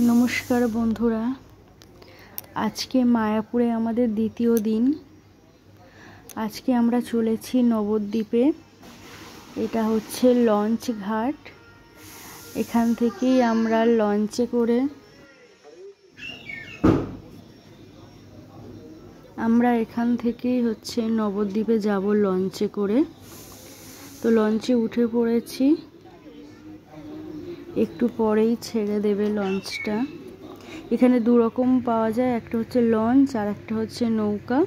নমস্কার বন্ধুরা, আজকে মায়াপুরে আমাদের দ্বিতীয় দিন। আজকে আমরা চলেছি নবদ্বীপে। এটা হচ্ছে লঞ্চ ঘাট। এখান থেকেই আমরা লঞ্চে করে নবদ্বীপে যাব লঞ্চে করে। তো লঞ্চে উঠে পড়েছি, একটু পরেই ছেড়ে দেবে লঞ্চটা। এখানে দু রকম পাওয়া যায়, একটা হচ্ছে লঞ্চ আর একটা হচ্ছে নৌকা।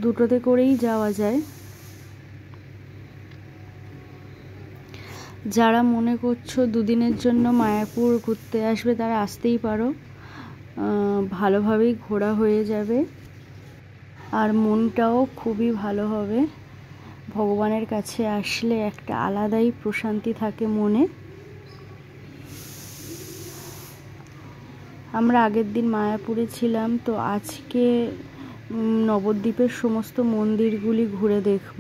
দুটোতে করেই যাওয়া যায়। যারা মনে করছো দুদিনের জন্য মায়াপুর ঘুরতে আসবে তারা আসতেই পারো, ভালোভাবেই ঘোরা হয়ে যাবে আর মনটাও খুবই ভালো হবে। ভগবানের কাছে আসলে একটা আলাদাই প্রশান্তি থাকে মনে। আমরা আগের দিন মায়াপুরে ছিলাম, তো আজকে নবদ্বীপের সমস্ত মন্দিরগুলি ঘুরে দেখব।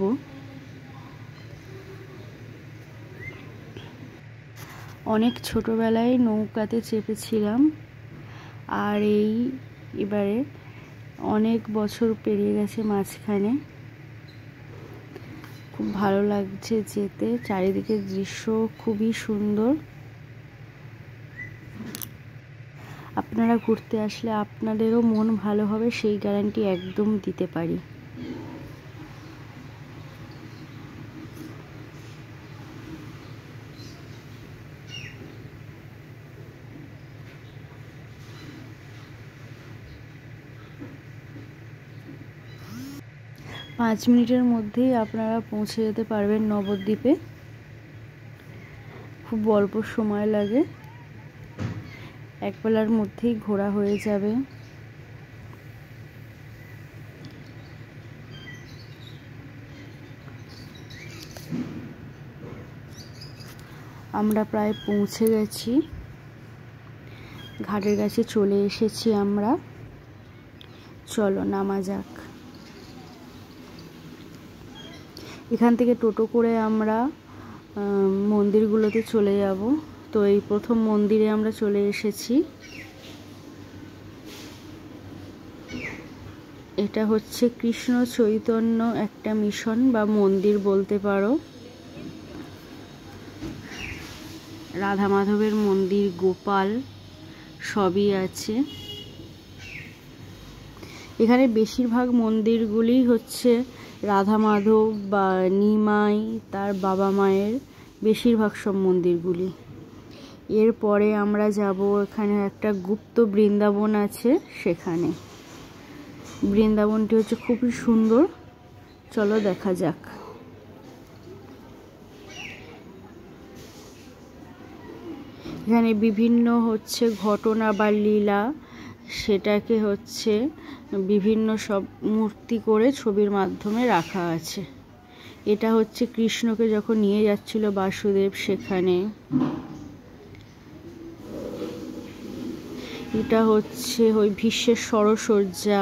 অনেক ছোটবেলায় নৌকাতে চেপেছিলাম, আর এবারে অনেক বছর পেরিয়ে গেছে মাঝখানে। খুব ভালো লাগছে যেতে, চারিদিকের দৃশ্য খুবই সুন্দর। আপনারা ঘুরতে আসলে আপনাদেরও মন ভালো হবে, সেই গ্যারান্টি একদম দিতে পারি। পাঁচ মিনিটের মধ্যেই আপনারা পৌঁছে যেতে পারবেন নবদ্বীপে। খুব অল্প সময় লাগে, এক বেলার মধ্যেই ঘোরা হয়ে যাবে। আমরা প্রায় পৌঁছে গেছি, ঘাটের কাছে চলে এসেছি আমরা। চলো নামা যাক। এখান থেকে টোটো করে আমরা মন্দিরগুলোতে চলে যাব। তো এই প্রথম মন্দিরে আমরা চলে এসেছি। এটা হচ্ছে কৃষ্ণ চৈতন্য একটা মিশন বা মন্দির বলতে পারো। রাধা মাধবের মন্দির, গোপাল সবই আছে এখানে। বেশিরভাগ মন্দিরগুলি হচ্ছে রাধা মাধব বা নিমাই তার বাবা মায়ের, বেশিরভাগ সব মন্দিরগুলি। এরপরে আমরা যাব, এখানে একটা গুপ্ত বৃন্দাবন আছে, সেখানে। বৃন্দাবনটি হচ্ছে খুবই সুন্দর, চলো দেখা যাক। এখানে বিভিন্ন হচ্ছে ঘটনা বা লীলা, সেটাকে হচ্ছে বিভিন্ন সব মূর্তি করে ছবির মাধ্যমে রাখা আছে। এটা হচ্ছে কৃষ্ণকে যখন নিয়ে যাচ্ছিল বাসুদেব, সেখানে। এটা হচ্ছে ওই ভীষ্মের সরসজ্জা।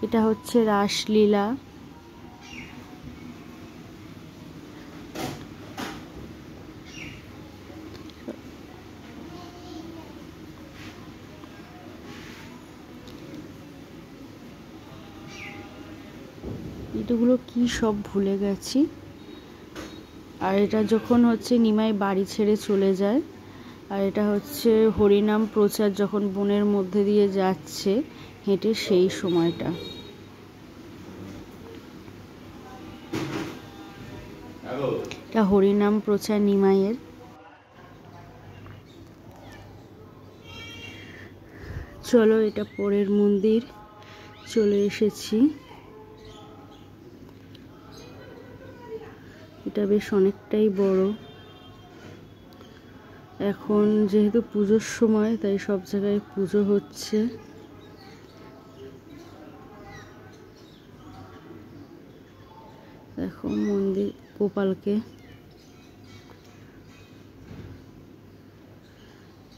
এটা হচ্ছে রাসলীলা। এগুলো কি সব ভুলে গেছি। আর এটা যখন হচ্ছে নিমাই বাড়ি ছেড়ে চলে যায়, আর এটা হচ্ছে হরিনাম প্রচার যখন বনের মধ্যে দিয়ে যাচ্ছে হেঁটে, সেই সময়টা। এটা হরিনাম প্রচার নিমাইয়ের। চলো, এটা পরের মন্দির চলে এসেছি। এটা বেশ অনেকটাই বড়। এখন যেহেতু পুজোর সময়, তাই সব জায়গায় পুজো হচ্ছে। দেখো মন্দির, গোপালকে।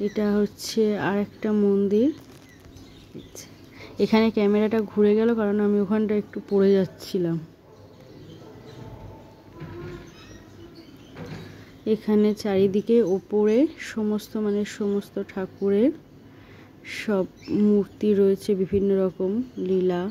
এটা হচ্ছে আর একটা মন্দির। এখানে ক্যামেরাটা ঘুরে গেল কারণ আমি ওখানটা একটু পড়ে যাচ্ছিলাম। এখানে চারিদিকে ওপরে সমস্ত ঠাকুরের সব মূর্তি রয়েছে, বিভিন্ন রকম লীলা।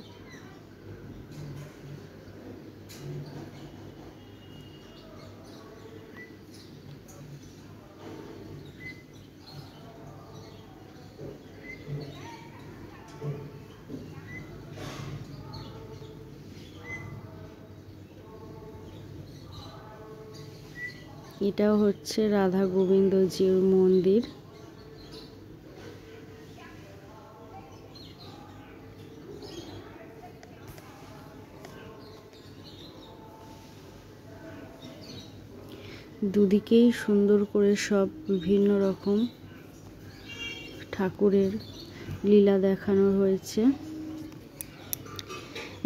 এটাও হচ্ছে রাধা গোবিন্দজির মন্দির। দুদিকেই সুন্দর করে সব বিভিন্ন রকম ঠাকুরের লীলা দেখানো হয়েছে।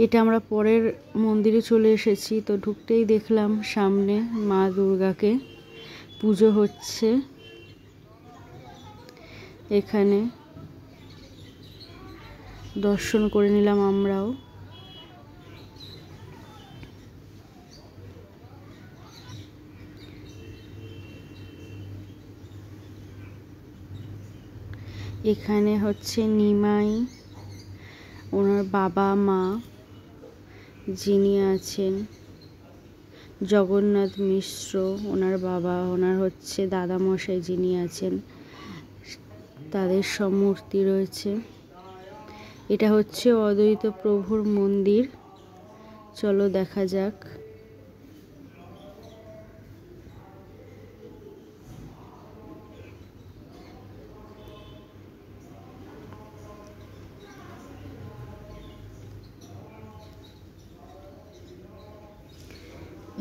এটা আমরা পরের মন্দিরে চলে এসেছি, তো ঢুকতেই দেখলাম সামনে মা দুর্গাকে পুজো হচ্ছে। এখানে দর্শন করে নিলাম আমরাও। এখানে হচ্ছে নিমাই, ওনার বাবা মা যিনি আছেন জগন্নাথ মিশ্র, ওনার বাবা, ওনার হচ্ছে দাদামশাই যিনি আছেন, তাদের সব মূর্তি রয়েছে। এটা হচ্ছে অদ্বৈত প্রভুর মন্দির, চলো দেখা যাক।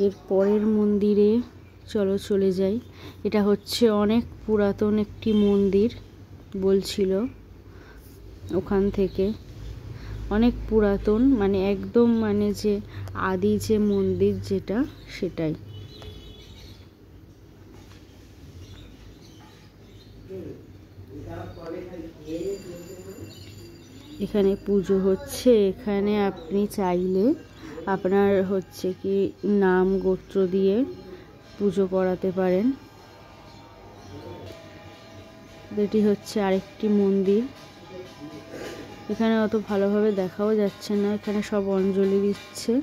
এর পরের মন্দিরে চলো চলে যাই। এটা হচ্ছে অনেক পুরাতন একটি মন্দির বলছিল, ওখান থেকে অনেক পুরাতন, মানে একদম মানে যে আদি যে মন্দির যেটা সেটাই। এখানে পুজো হচ্ছে। এখানে আপনি চাইলে আপনার হচ্ছে কি নাম গোত্র দিয়ে পুজো করাতে পারেন। এটি হচ্ছে আরেকটি মন্দির। এখানে অত ভালোভাবে দেখাও যাচ্ছে না, এখানে সব অঞ্জলি দিচ্ছে।